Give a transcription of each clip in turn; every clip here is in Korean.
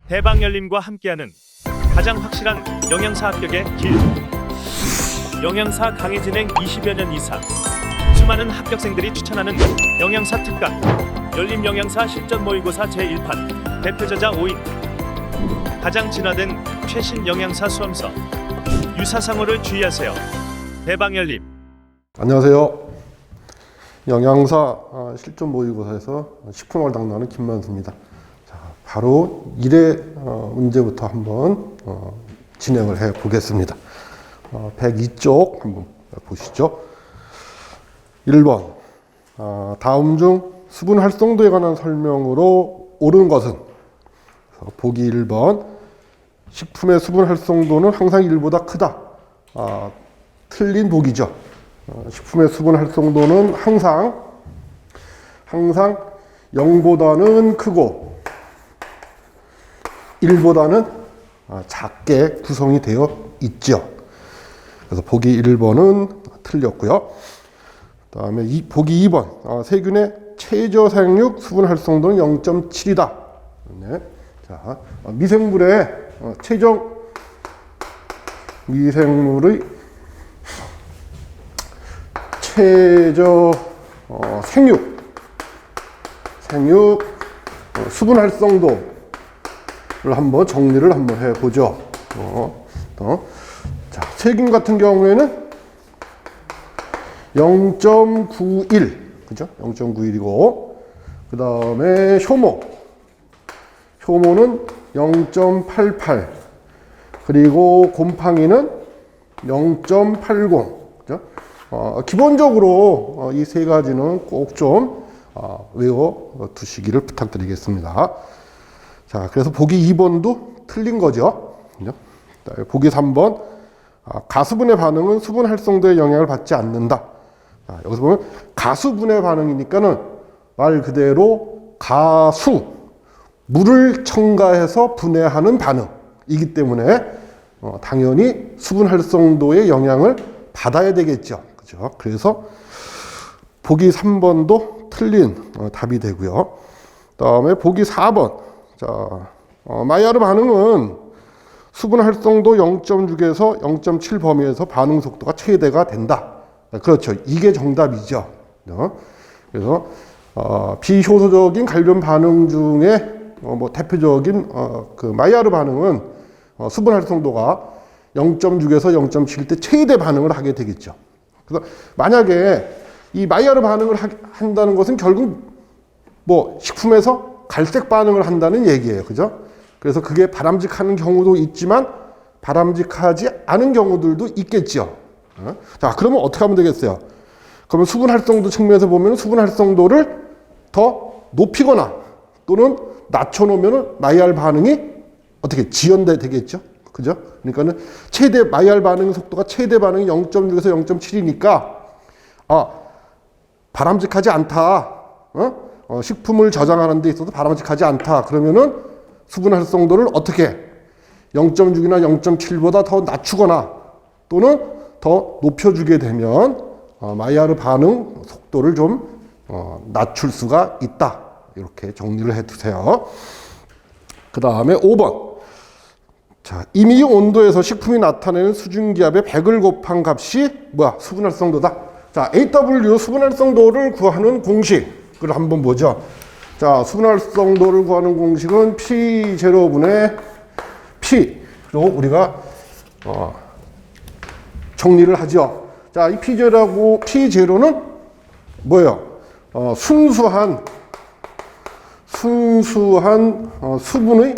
대방열림과 함께하는 가장 확실한 영양사 합격의 길. 영양사 강의 진행 20여 년 이상, 수많은 합격생들이 추천하는 영양사 특강 열림 영양사 실전 모의고사 제1판 대표 저자 5인. 가장 진화된 최신 영양사 수험서. 유사상호를 주의하세요. 대방열림. 안녕하세요. 영양사 실전 모의고사에서 식품학을 담당하는 김만수입니다. 자, 바로 1회 문제부터 한번 진행을 해 보겠습니다. 102쪽 한번 보시죠. 1번 다음 중 수분 활성도에 관한 설명으로 옳은 것은? 보기 1번 식품의 수분 활성도는 항상 1보다 크다. 틀린 보기죠. 식품의 수분 활성도는 항상 0보다는 크고 1보다는 작게 구성이 되어 있죠. 그래서 보기 1번은 틀렸고요. 그 다음에 보기 2번 세균의 최저 사용육 수분 활성도는 0.7이다. 네. 자, 미생물의 최종 미생물의 최저 생육 수분 활성도를 한번 정리를 한번 해보죠. 자, 세균 같은 경우에는 0.91, 그죠? 0.91이고, 그 다음에 효모는 0.88, 그리고 곰팡이는 0.80, 그죠? 기본적으로 이 세 가지는 꼭 좀 외워 두시기를 부탁드리겠습니다. 자, 그래서 보기 2번도 틀린 거죠. 그죠? 보기 3번 가수분해 반응은 수분 활성도에 영향을 받지 않는다. 자, 여기서 보면 가수분해 반응이니까는 말 그대로 물을 첨가해서 분해하는 반응이기 때문에 당연히 수분 활성도에 영향을 받아야 되겠죠. 그죠? 그래서 보기 3번도 틀린 답이 되고요. 다음에 보기 4번. 자, 마이야르 반응은 수분 활성도 0.6에서 0.7 범위에서 반응 속도가 최대가 된다. 그렇죠. 이게 정답이죠. 그래서 비효소적인 관련 반응 중에 대표적인 그 마이야르 반응은 수분 활성도가 0.6에서 0.7 때 최대 반응을 하게 되겠죠. 그래서 만약에 이 마이야르 반응을 한다는 것은 결국 식품에서 갈색 반응을 한다는 얘기예요. 그죠? 그래서 그게 바람직한 경우도 있지만 바람직하지 않은 경우들도 있겠죠. 자, 그러면 어떻게 하면 되겠어요? 그러면 수분 활성도 측면에서 보면 수분 활성도를 더 높이거나 또는 낮춰놓으면 마이야르 반응이 어떻게 지연돼 되겠죠? 그죠? 그러니까는 마이야르 반응 속도가 최대 반응이 0.6에서 0.7이니까 바람직하지 않다. 식품을 저장하는 데 있어서 바람직하지 않다. 그러면은 수분 활성도를 어떻게 0.6이나 0.7보다 더 낮추거나 또는 더 높여주게 되면 마이야르 반응 속도를 좀 낮출 수가 있다. 이렇게 정리를 해두세요. 그 다음에 5번. 자, 임의 온도에서 식품이 나타내는 수증기압의 100을 곱한 값이 수분 활성도다. 자, AW 수분 활성도를 구하는 공식을 한번 보죠. 자, 수분 활성도를 구하는 공식은 P0분의 P로 우리가 정리를 하죠. 자, 이 P0는 뭐예요? 순수한 수분의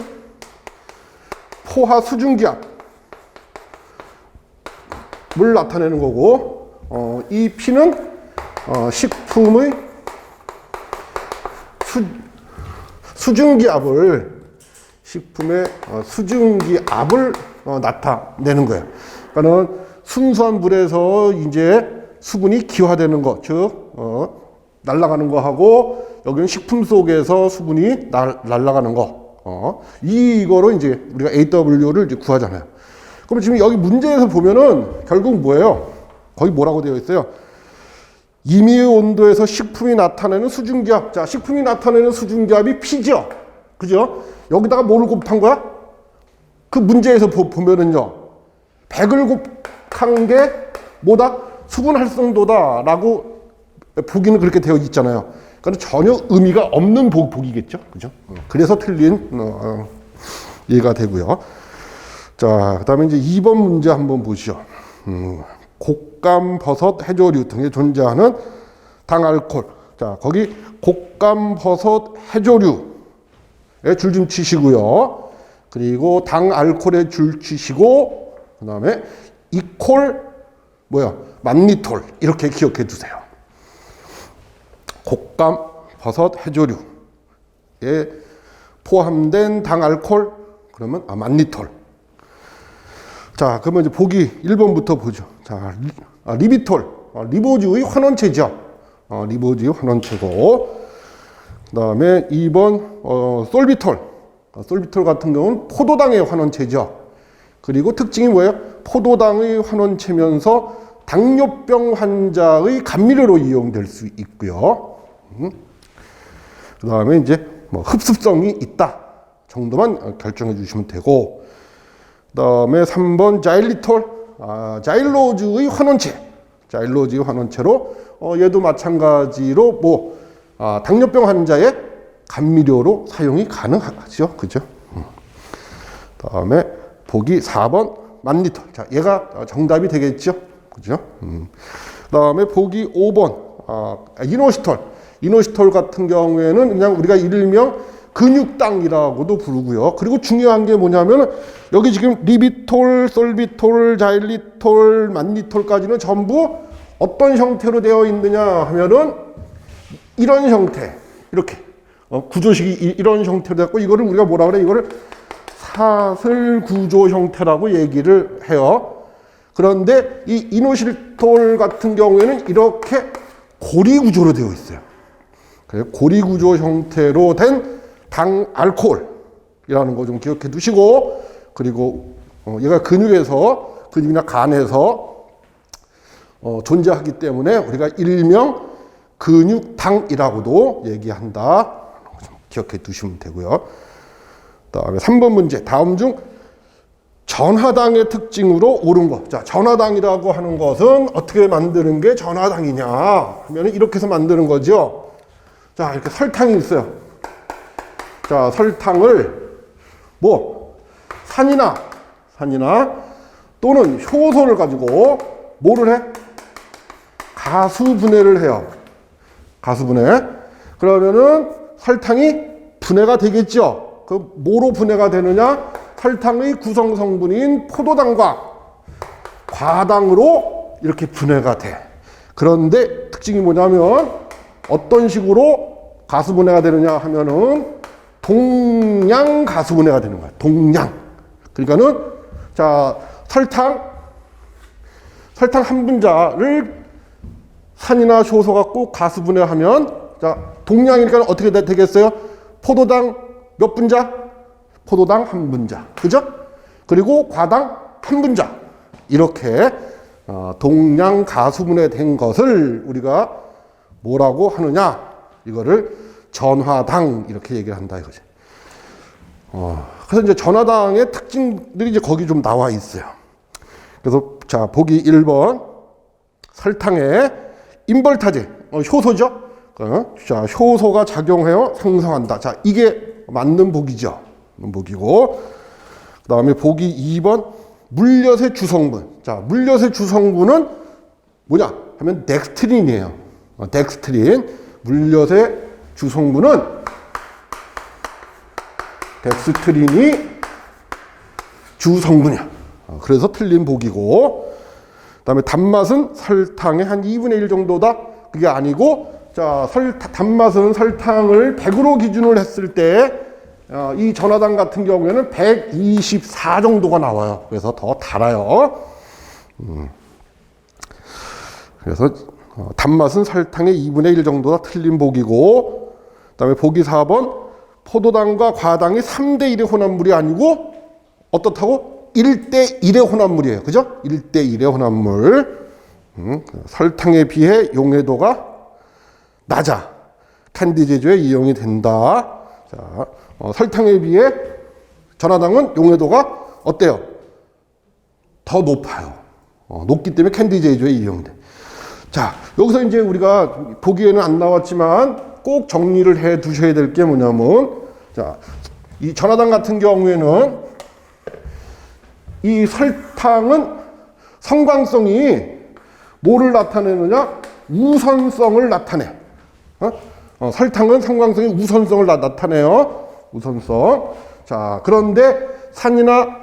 포화 수증기압을 나타내는 거고, 이 P는 식품의 식품의 수증기압을 나타내는 거예요. 그러니까는 순수한 물에서 이제 수분이 기화되는 거, 즉 날아가는 거하고 여기는 식품 속에서 수분이 날아가는 거. 이거로 이제 우리가 AW를 이제 구하잖아요. 그럼 지금 여기 문제에서 보면은 결국 뭐예요? 거기 뭐라고 되어 있어요? 임의 온도에서 식품이 나타내는 수증기압. 자, 식품이 나타내는 수증기압이 P죠. 그죠? 여기다가 뭐를 곱한 거야? 그 문제에서 보면은요. 100을 곱한 게 뭐다? 수분 활성도다 라고 보기는 그렇게 되어 있잖아요. 그러니까 전혀 의미가 없는 보기겠죠. 그죠? 그래서 틀린 예가 되고요. 자, 그 다음에 이제 2번 문제 한번 보시죠. 곶감, 버섯, 해조류 등에 존재하는 당알코올. 자, 거기 곶감, 버섯, 해조류에 줄 좀 치시고요. 그리고 당알코올에 줄 치시고, 그 다음에 이콜, 만니톨. 이렇게 기억해 두세요. 곶감, 버섯, 해조류에 포함된 당알코올, 그러면 만니톨. 자, 그러면 이제 보기 1번부터 보죠. 자, 리비톨, 리보즈의 환원체죠. 리보즈의 환원체고, 그 다음에 2번 솔비톨. 솔비톨 같은 경우는 포도당의 환원체죠. 그리고 특징이 뭐예요? 포도당의 환원체면서 당뇨병 환자의 감미료로 이용될 수 있고요. 그 다음에 이제 흡습성이 있다 정도만 결정해 주시면 되고, 그 다음에 3번 자일리톨, 자일로즈의 환원체. 자일로즈의 환원체로 얘도 마찬가지로 당뇨병 환자의 감미료로 사용이 가능하죠. 그죠? 그 다음에 보기 4번 만니톨. 자, 얘가 정답이 되겠죠. 그죠? 그 다음에 보기 5번 이노시톨. 이노시톨 같은 경우에는 그냥 우리가 일명 근육당이라고도 부르고요. 그리고 중요한 게 뭐냐면 여기 지금 리비톨, 솔비톨, 자일리톨, 만니톨까지는 전부 어떤 형태로 되어 있느냐 하면은 이런 형태, 이렇게 구조식이 이런 형태로 되었고, 이거를 우리가 뭐라 그래? 이거를 사슬 구조 형태라고 얘기를 해요. 그런데 이 이노시톨 같은 경우에는 이렇게 고리 구조로 되어 있어요. 고리 구조 형태로 된 당알코올이라는 거 좀 기억해 두시고, 그리고 얘가 근육이나 간에서 존재하기 때문에 우리가 일명 근육당이라고도 얘기한다. 좀 기억해 두시면 되고요. 그다음에 3번 문제. 다음 중 전하당의 특징으로 옳은 것. 자, 전하당이라고 하는 것은 어떻게 만드는 게 전하당이냐 하면 이렇게 해서 만드는 거죠. 자, 이렇게 설탕이 있어요. 자, 설탕을 산이나 또는 효소를 가지고 뭐를 해? 가수분해를 해요. 가수분해. 그러면은 설탕이 분해가 되겠죠. 그 뭐로 분해가 되느냐? 설탕의 구성 성분인 포도당과 과당으로 이렇게 분해가 돼. 그런데 특징이 뭐냐면 어떤 식으로 가수분해가 되느냐 하면은 동량 가수분해가 되는 거야. 동량. 그러니까는 자, 설탕 한 분자를 산이나 효소 갖고 가수분해하면 자, 동량이니까 어떻게 되겠어요? 포도당 몇 분자? 포도당 한 분자. 그죠? 그리고 과당 한 분자. 이렇게 동량 가수분해된 것을 우리가 뭐라고 하느냐? 이거를 전하당 이렇게 얘기를 한다 이거지. 그래서 이제 전하당의 특징들이 이제 거기 좀 나와 있어요. 그래서 자, 보기 1번 설탕에 인벌타제, 효소죠. 자, 효소가 작용하여 생성한다. 자, 이게 맞는 보기죠. 보기고, 그 다음에 보기 2번 물엿의 주성분. 자, 물엿의 주성분은 뭐냐 하면 덱스트린이에요. 덱스트린. 물엿의 주성분은 덱스트린이 주성분이야. 그래서 틀린 보기고, 그 다음에 단맛은 설탕의 한 2분의 1 정도다. 그게 아니고, 자, 단맛은 설탕을 100으로 기준을 했을 때, 이 전하당 같은 경우에는 124 정도가 나와요. 그래서 더 달아요. 그래서 단맛은 설탕의 2분의 1 정도가 틀린 보기고, 그 다음에 보기 4번 포도당과 과당이 3대 1의 혼합물이 아니고 어떻다고? 1대 1의 혼합물이에요. 그죠? 1대 1의 혼합물. 설탕에 비해 용해도가 낮아. 캔디 제조에 이용이 된다. 자, 설탕에 비해 전하당은 용해도가 어때요? 더 높아요. 높기 때문에 캔디 제조에 이용돼. 자, 여기서 이제 우리가 보기에는 안 나왔지만 꼭 정리를 해 두셔야 될 게 뭐냐면, 자, 이 전하당 같은 경우에는 이 설탕은 성광성이 뭐를 나타내느냐? 우선성을 나타내. 설탕은 성광성이 우선성을 나타내요. 우선성. 자, 그런데 산이나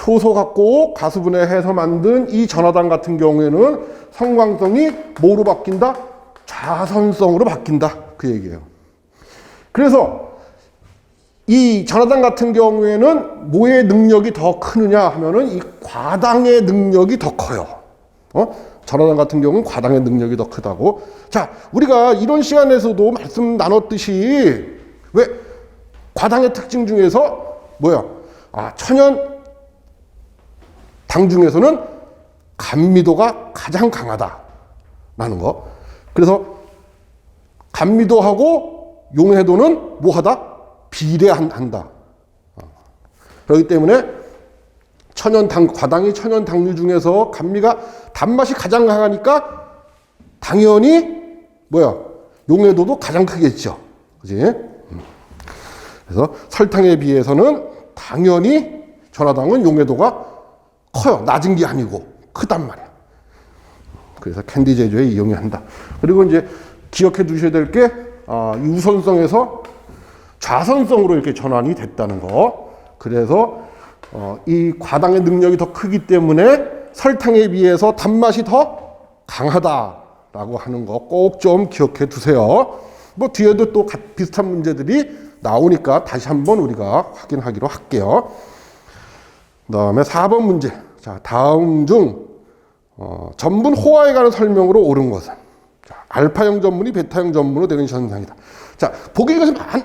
효소 갖고 가수분해해서 만든 이 전하당 같은 경우에는 성광성이 뭐로 바뀐다? 좌선성으로 바뀐다. 그 얘기예요. 그래서 이 전하당 같은 경우에는 뭐의 능력이 더 크느냐 하면은 이 과당의 능력이 더 커요. 전하당 같은 경우는 과당의 능력이 더 크다고. 자, 우리가 이런 시간에서도 말씀 나눴듯이 왜 과당의 특징 중에서 뭐야? 천연 당 중에서는 감미도가 가장 강하다라는 거. 그래서 감미도하고 용해도는 뭐하다? 비례한다. 그렇기 때문에 과당이 천연 당류 중에서 감미가 단맛이 가장 강하니까 당연히 뭐야? 용해도도 가장 크겠죠. 그지? 그래서 설탕에 비해서는 당연히 전하당은 용해도가 커요. 낮은 게 아니고 크단 말이야. 그래서 캔디 제조에 이용한다. 그리고 이제 기억해 두셔야 될 게 우선성에서 좌선성으로 이렇게 전환이 됐다는 거. 그래서 이 과당의 능력이 더 크기 때문에 설탕에 비해서 단맛이 더 강하다라고 하는 거 꼭 좀 기억해 두세요. 뭐 뒤에도 또 비슷한 문제들이 나오니까 다시 한번 우리가 확인하기로 할게요. 그다음에 4번 문제. 자, 다음 중 전분 호화에 관한 설명으로 옳은 것은, 자, 알파형 전분이 베타형 전분으로 되는 현상이다. 자,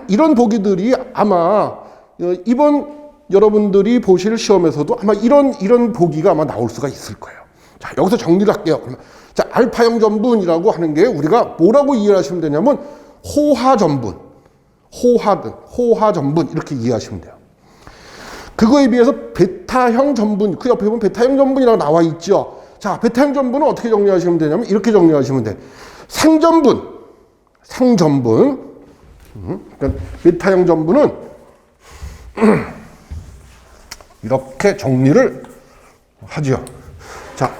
이런 보기들이 아마 이번 여러분들이 보실 시험에서도 아마 이런 보기가 아마 나올 수가 있을 거예요. 자, 여기서 정리를 할게요. 그러면 자, 알파형 전분이라고 하는 게 우리가 뭐라고 이해하시면 되냐면 호화 전분, 호화 전분 이렇게 이해하시면 돼요. 그거에 비해서 베타형 전분, 그 옆에 보면 베타형 전분이라고 나와 있죠. 자, 베타형 전분은 어떻게 정리하시면 되냐면 이렇게 정리하시면 돼. 상전분. 그러니까 베타형 전분은 이렇게 정리를 하죠. 자,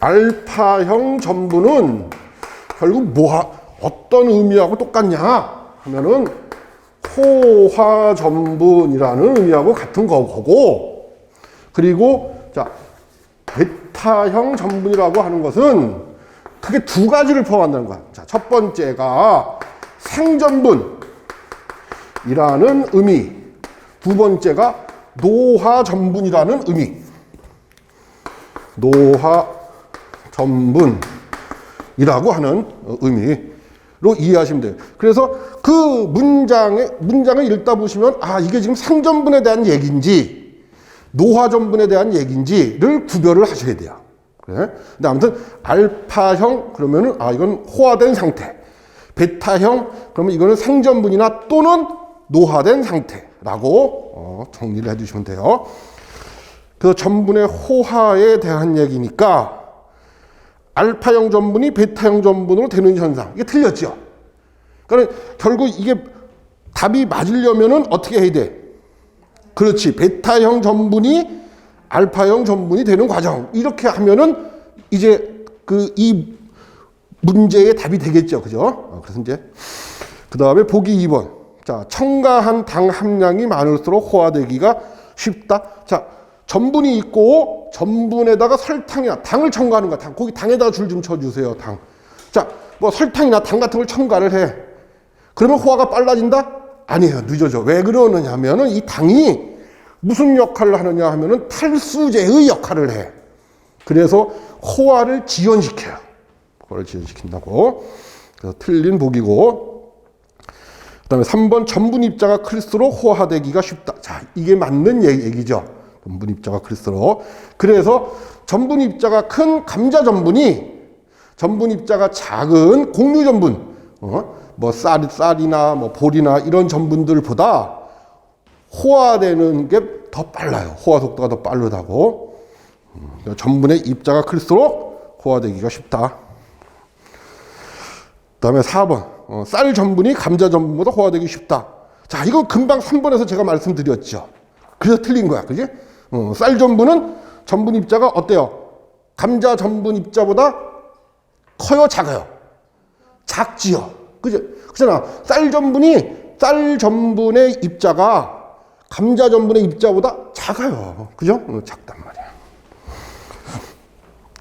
알파형 전분은 결국 어떤 의미하고 똑같냐 하면은 호화 전분이라는 의미하고 같은 거고, 그리고 자, 베타형 전분이라고 하는 것은 크게 두 가지를 포함한다는 거야. 자, 첫 번째가 생전분이라는 의미, 두 번째가 노화 전분이라는 의미. 노화 전분이라고 하는 의미로 이해하시면 돼요. 그래서 그 문장을 읽다 보시면 이게 지금 상전분에 대한 얘기인지 노화 전분에 대한 얘기인지를 구별을 하셔야 돼요. 그래? 근데 아무튼 알파형 그러면은 이건 호화된 상태. 베타형 그러면 이거는 생전분이나 또는 노화된 상태라고 정리를 해주시면 돼요. 그래서 전분의 호화에 대한 얘기니까 알파형 전분이 베타형 전분으로 되는 현상, 이게 틀렸죠. 그러니까 결국 이게 답이 맞으려면은 어떻게 해야 돼? 그렇지, 베타형 전분이 알파형 전분이 되는 과정, 이렇게 하면은 이제 이 문제의 답이 되겠죠. 그죠? 그래서 이제 그 다음에 보기 2번. 자, 첨가한 당 함량이 많을수록 호화되기가 쉽다. 자, 전분이 있고 전분에다가 설탕이나 당을 첨가하는 거야. 거기 당에다가 줄 좀 쳐주세요. 당. 자, 뭐 설탕이나 당 같은 걸 첨가를 해. 그러면 호화가 빨라진다? 아니에요. 늦어져. 왜 그러느냐 하면은 이 당이 무슨 역할을 하느냐 하면은 탈수제의 역할을 해. 그래서 호화를 지연시켜요. 호화를 지연시킨다고. 그래서 틀린 보기고. 그 다음에 3번 전분 입자가 클수록 호화되기가 쉽다. 자, 이게 맞는 얘기죠. 전분 입자가 클수록. 그래서 전분 입자가 큰 감자 전분이 전분 입자가 작은 곡류 전분, 뭐 쌀이나 뭐 보리나 이런 전분들보다 호화되는 게 더 빨라요. 호화 속도가 더 빠르다고. 전분의 입자가 클수록 호화되기가 쉽다. 그다음에 4번. 쌀 전분이 감자 전분보다 호화되기 쉽다. 자, 이거 금방 3번에서 제가 말씀드렸죠. 그래서 틀린 거야. 그지? 쌀 전분은 전분 입자가 어때요? 감자 전분 입자보다 커요, 작아요? 작지요. 그죠? 그잖아. 쌀 전분의 입자가 감자 전분의 입자보다 작아요. 그죠? 작단 말이야.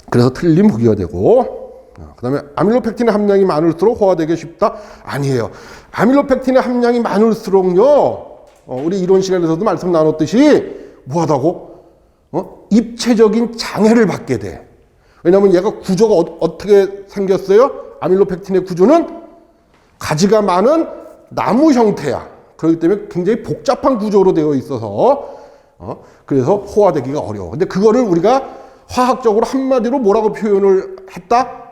그래서 틀린 보기가 되고, 그 다음에 아밀로펙틴의 함량이 많을수록 호화되기 쉽다? 아니에요. 아밀로펙틴의 함량이 많을수록요, 우리 이론 시간에서도 말씀 나눴듯이 뭐하다고? 입체적인 장애를 받게 돼. 왜냐하면 얘가 구조가 어떻게 생겼어요? 아밀로펙틴의 구조는 가지가 많은 나무 형태야. 그렇기 때문에 굉장히 복잡한 구조로 되어 있어서 그래서 호화되기가 어려워. 근데 그거를 우리가 화학적으로 한마디로 뭐라고 표현을 했다?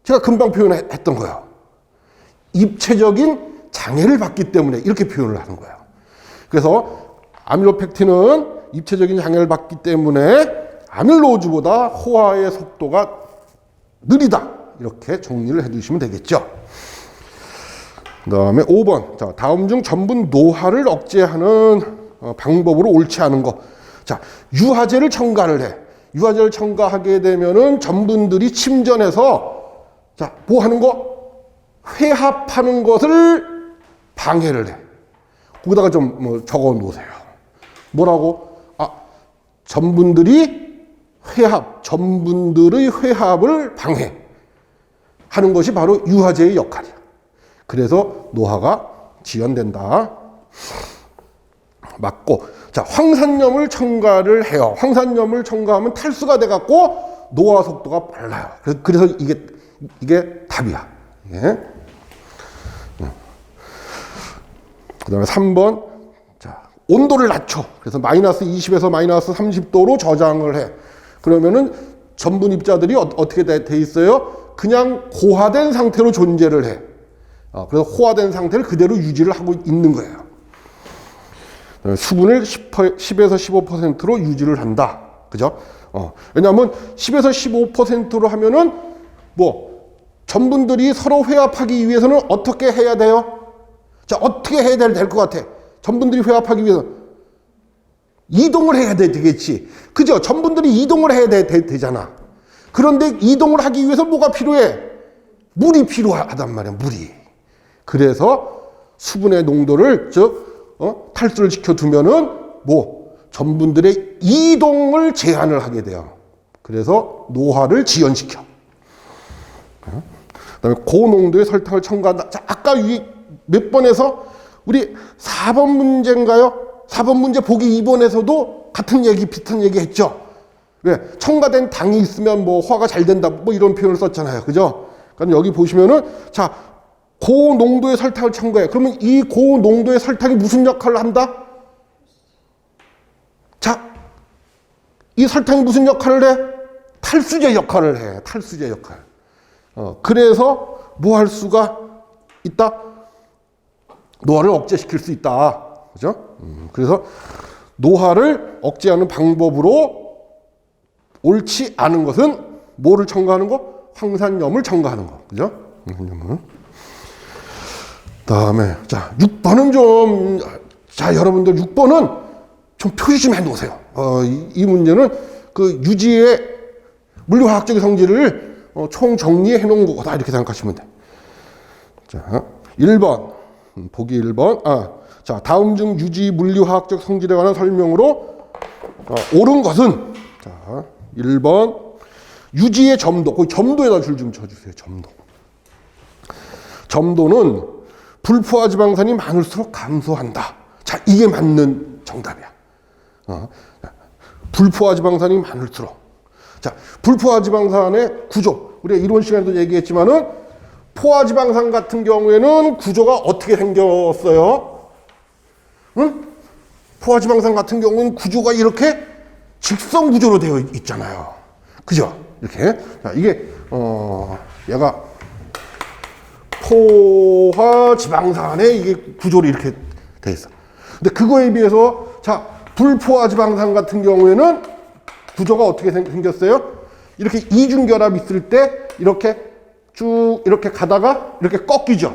제가 금방 표현했던 거예요. 입체적인 장애를 받기 때문에 이렇게 표현을 하는 거예요. 그래서 아밀로펙틴은 입체적인 장애를 받기 때문에 아밀로즈보다 호화의 속도가 느리다. 이렇게 정리를 해두시면 되겠죠. 그 다음에 5번. 자, 다음 중 전분 노화를 억제하는 방법으로 옳지 않은 거. 자, 유화제를 첨가를 해. 유화제를 첨가하게 되면은 전분들이 침전해서 자, 뭐 하는 거? 회합하는 것을 방해를 해. 거기다가 좀 적어 놓으세요. 뭐라고? 전분들의 회합을 방해하는 것이 바로 유화제의 역할이야. 그래서 노화가 지연된다. 맞고. 자, 황산염을 첨가를 해요. 황산염을 첨가하면 탈수가 돼갖고 노화 속도가 빨라요. 그래서 이게 답이야. 예. 그 다음에 3번. 자, 온도를 낮춰. 그래서 마이너스 20에서 마이너스 30도로 저장을 해. 그러면은 전분 입자들이 어떻게 돼 있어요? 그냥 고화된 상태로 존재를 해. 그래서 호화된 상태를 그대로 유지를 하고 있는 거예요. 수분을 10에서 15%로 유지를 한다. 그죠? 왜냐하면 10에서 15%로 하면은 전분들이 서로 회합하기 위해서는 어떻게 해야 돼요? 자, 어떻게 해야 될 것 같아? 전분들이 회합하기 위해서 이동을 해야 되겠지. 그죠? 전분들이 이동을 해야 되잖아. 그런데 이동을 하기 위해서 뭐가 필요해? 물이 필요하단 말이야, 물이. 그래서 수분의 농도를 탈수를 시켜두면은 전분들의 이동을 제한을 하게 돼요. 그래서 노화를 지연시켜. 그다음에 고농도의 설탕을 첨가한다. 자, 아까 몇 번에서 우리 4번 문제인가요? 4번 문제 보기 2번에서도 같은 얘기, 비슷한 얘기 했죠. 왜? 첨가된 당이 있으면 호화가 잘 된다. 이런 표현을 썼잖아요. 그죠? 그러니까 여기 보시면은, 자, 고농도의 설탕을 첨가해. 그러면 이 고농도의 설탕이 무슨 역할을 한다? 자, 이 설탕이 무슨 역할을 해? 탈수제 역할을 해. 탈수제 역할. 그래서 뭐 할 수가 있다? 노화를 억제시킬 수 있다. 그죠? 그래서 노화를 억제하는 방법으로 옳지 않은 것은 뭐를 첨가하는 거? 황산염을 첨가하는 거. 그죠? 다음에, 자, 6번은 자, 여러분들 6번은 좀 표시 좀 해 놓으세요. 이 문제는 그 유지의 물리화학적인 성질을 총 정리해 놓은 거다. 이렇게 생각하시면 돼. 자, 1번. 보기 1번. 자, 다음 중 유지 물리화학적 성질에 관한 설명으로 옳은 것은, 자, 1번. 유지의 점도. 그 점도에다 줄 좀 쳐주세요. 점도. 점도는 불포화 지방산이 많을수록 감소한다. 자, 이게 맞는 정답이야. 불포화 지방산이 많을수록. 자, 불포화 지방산의 구조. 우리가 이론 시간에도 얘기했지만은 포화 지방산 같은 경우에는 구조가 어떻게 생겼어요? 응? 포화 지방산 같은 경우는 구조가 이렇게 직선 구조로 되어 있잖아요. 그죠? 이렇게. 자, 이게 얘가 포화 지방산의 이게 구조로 이렇게 돼 있어. 근데 그거에 비해서 자, 불포화 지방산 같은 경우에는 구조가 어떻게 생겼어요? 이렇게 이중결합 있을 때 이렇게 쭉 이렇게 가다가 이렇게 꺾이죠.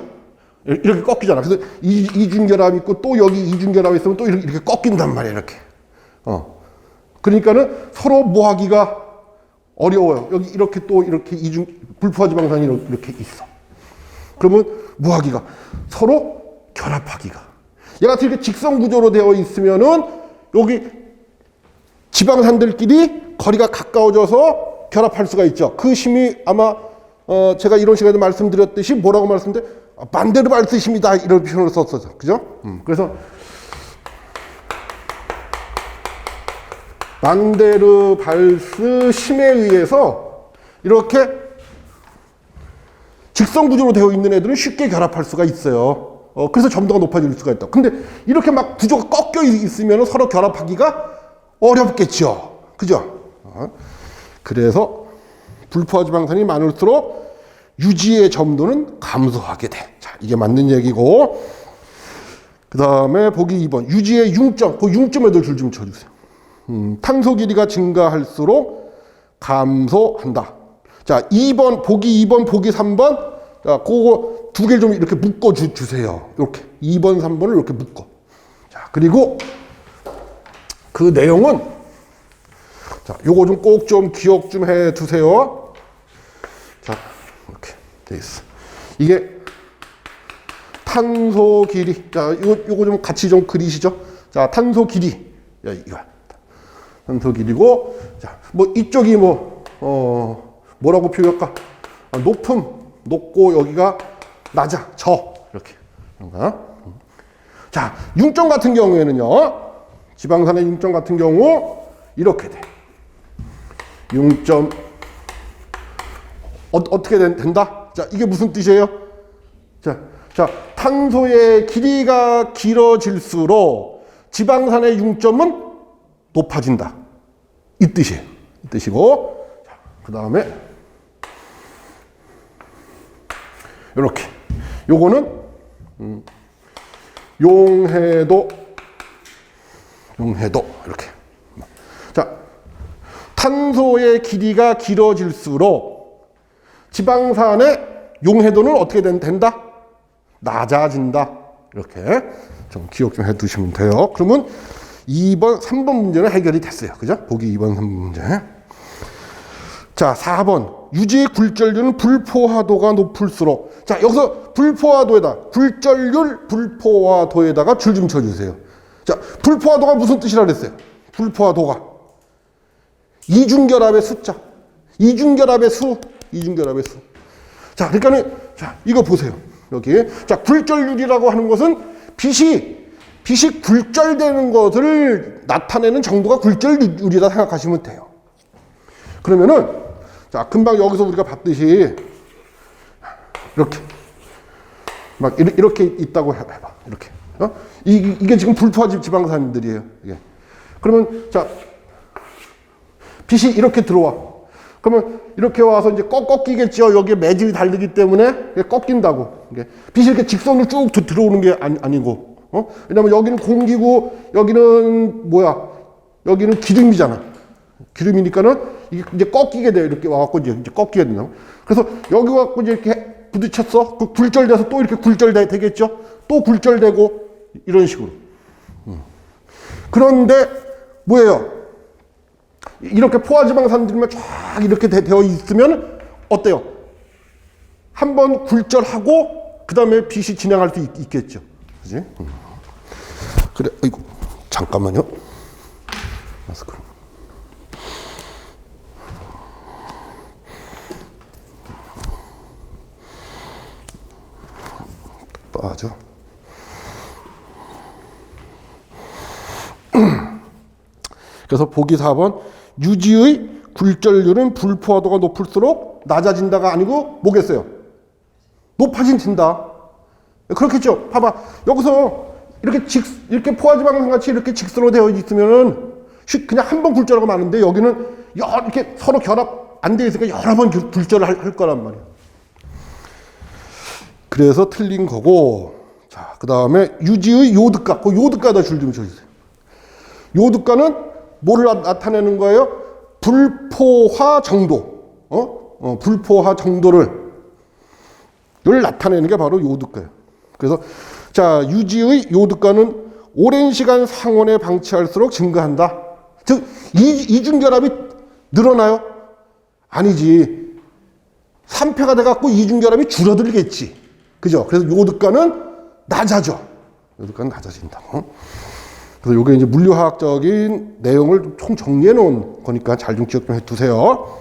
이렇게 꺾이잖아. 그래서 이중결합 있고 또 여기 이중결합 있으면 또 이렇게 꺾인단 말이야, 이렇게. 그러니까는 서로 모하기가 어려워요. 여기 이렇게 또 이렇게 불포화 지방산이 이렇게 있어. 그러면 모하기가 서로 결합하기가. 얘 같은 이렇게 직선 구조로 되어 있으면은 여기 지방산들끼리 거리가 가까워져서 결합할 수가 있죠. 그 힘이 아마 제가 이런 시간에도 말씀드렸듯이 뭐라고 말씀드렸는데 반데르발스 힘이다 이런 표현을 썼었죠. 그죠? 그래서 반데르발스 힘에 의해서 이렇게 직선 구조로 되어 있는 애들은 쉽게 결합할 수가 있어요. 그래서 점도가 높아질 수가 있다. 근데 이렇게 막 구조가 꺾여 있으면 서로 결합하기가 어렵겠죠. 그죠? 그래서 불포화 지방산이 많을수록 유지의 점도는 감소하게 돼. 자, 이게 맞는 얘기고. 그 다음에 보기 2번. 유지의 융점. 그 융점에도 줄 좀 쳐주세요. 탄소 길이가 증가할수록 감소한다. 자, 2번, 보기 2번, 보기 3번. 자, 그거 두 개를 좀 이렇게 묶어 주세요. 이렇게. 2번, 3번을 이렇게 묶어. 자, 그리고 그 내용은 자, 요거 좀 꼭 좀 기억 좀 해 두세요. 자, 이렇게 돼 있어. 이게 탄소 길이. 자, 요거 좀 같이 좀 그리시죠. 자, 탄소 길이. 야, 이거. 탄소 길이고, 자, 뭐 이쪽이 뭐라고 표현할까? 높고 여기가 낮아, 이렇게. 그런가? 자, 융점 같은 경우에는요. 지방산의 융점 같은 경우 이렇게 돼. 융점 어떻게 된다? 자, 이게 무슨 뜻이에요? 자, 탄소의 길이가 길어질수록 지방산의 융점은 높아진다. 이 뜻이에요. 이 뜻이고, 그 다음에 이렇게. 요거는 용해도 이렇게. 자, 탄소의 길이가 길어질수록 지방산의 용해도는 어떻게 된다? 낮아진다. 이렇게 좀 기억 좀 해두시면 돼요. 그러면 2번, 3번 문제는 해결이 됐어요. 그죠? 보기 2번, 3번 문제. 자, 4번. 유지 굴절률은 불포화도가 높을수록. 자, 여기서 불포화도에다가 줄 좀 쳐주세요. 자, 불포화도가 무슨 뜻이라 그랬어요? 불포화도가 이중결합의 숫자. 이중결합의 수. 자, 그러니까는, 자, 이거 보세요. 여기. 자, 굴절률이라고 하는 것은 빛이 굴절되는 것을 나타내는 정도가 굴절률이라 생각하시면 돼요. 그러면은, 자, 금방 여기서 우리가 봤듯이, 이렇게. 막, 이렇게 있다고 해봐. 이렇게. 이게 지금 불포화 지방산들이에요. 이게. 그러면, 자, 빛이 이렇게 들어와. 그러면 이렇게 와서 이제 꺾이겠죠. 여기에 매질이 다르기 때문에 꺾인다고. 빛이 이렇게 직선으로 쭉 들어오는 게 아니고. 왜냐면 여기는 공기고, 여기는 뭐야? 여기는 기름이잖아. 기름이니까는 이게 이제 꺾이게 돼요. 이렇게 와갖고 이제 꺾이게 된다고. 그래서 여기 와갖고 이제 이렇게 부딪혔어. 그 굴절돼서 또 이렇게 굴절되겠죠. 또 굴절되고, 이런 식으로. 그런데 뭐예요? 이렇게 포화지방산들만 쫙 이렇게 되어 있으면 어때요? 한번 굴절하고 그 다음에 빛이 진행할 수 있겠죠. 그지? 그래, 아이고, 잠깐만요. 마스크. 빠져. 그래서 보기 4번. 유지의 굴절률은 불포화도가 높을수록 낮아진다가 아니고 뭐겠어요? 높아진다. 그렇겠죠. 봐봐. 여기서 이렇게 포화지방산 같이 이렇게 직선으로 되어 있으면은 그냥 한 번 굴절하고 마는데 여기는 이렇게 서로 결합 안 되어 있으니까 여러 번 굴절을 할 거란 말이야. 그래서 틀린 거고. 자, 그 다음에 유지의 요드가. 그 요드가에다 줄 좀 쳐주세요. 요드가는 뭐를 나타내는 거예요? 불포화 정도. 불포화 정도를 나타내는 게 바로 요드가예요. 그래서 자, 유지의 요드가는 오랜 시간 상온에 방치할수록 증가한다. 즉 이중결합이 늘어나요? 아니지. 3패가 돼갖고 이중결합이 줄어들겠지. 그죠? 그래서 요드가는 낮아져. 요드가는 낮아진다. 그래서 이게 이제 물리화학적인 내용을 총 정리해 놓은 거니까 잘 좀 기억 좀 해두세요.